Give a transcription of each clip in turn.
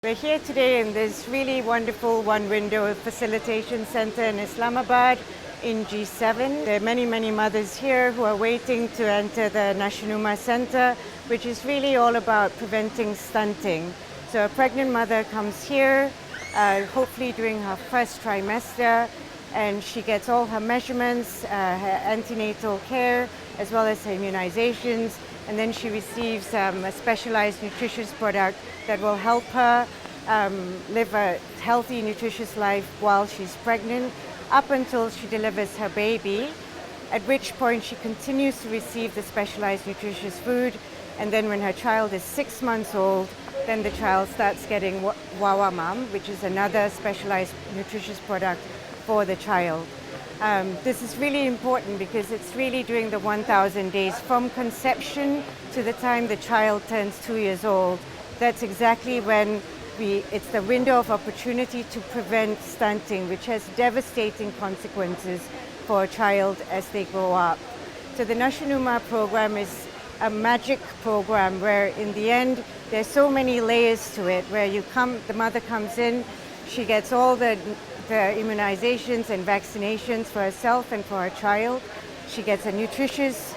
We're here today in this really wonderful one-window facilitation center in Islamabad in G7. There are many mothers here who are waiting to enter the Nashonuma Center, which is really all about preventing stunting. So a pregnant mother comes here, hopefully during her first trimester, and she gets all her measurements, her antenatal care, as well as her immunizations, and then she receives a specialized nutritious product that will help her live a healthy, nutritious life while she's pregnant, up until she delivers her baby, at which point she continues to receive the specialized nutritious food, and then when her child is 6 months old, then the child starts getting Wawa Mom, which is another specialized nutritious product for the child. This is really important because it's really during the 1,000 days from conception to the time the child turns 2 years old. That's exactly when it's the window of opportunity to prevent stunting, which has devastating consequences for a child as they grow up. So the Nashonuma program is a magic program where in the end there's so many layers to it, where the mother comes in, she gets all the immunizations and vaccinations for herself and for her child. She gets a nutritious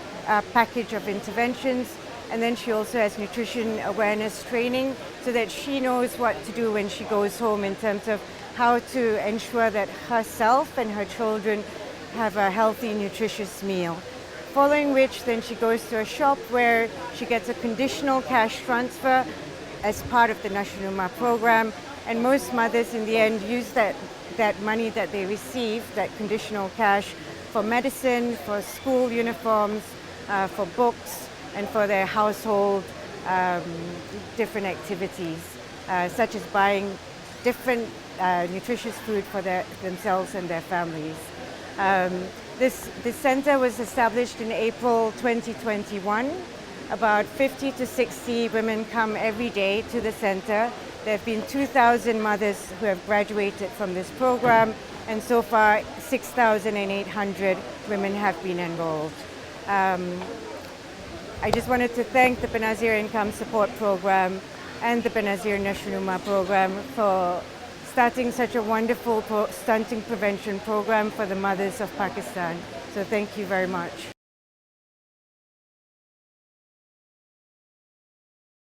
package of interventions, and then she also has nutrition awareness training so that she knows what to do when she goes home in terms of how to ensure that herself and her children have a healthy, nutritious meal. Following which, then she goes to a shop where she gets a conditional cash transfer as part of the Nashonuma program, and most mothers in the end use that money that they receive, that conditional cash, for medicine, for school uniforms, for books, and for their household different activities, such as buying different nutritious food for themselves and their families. This center was established in April 2021. About 50 to 60 women come every day to the center. There have been 2,000 mothers who have graduated from this program, and so far 6,800 women have been enrolled. I just wanted to thank the Benazir Income Support Program and the Benazir Nashonuma Program for starting such a wonderful stunting prevention program for the mothers of Pakistan. So thank you very much.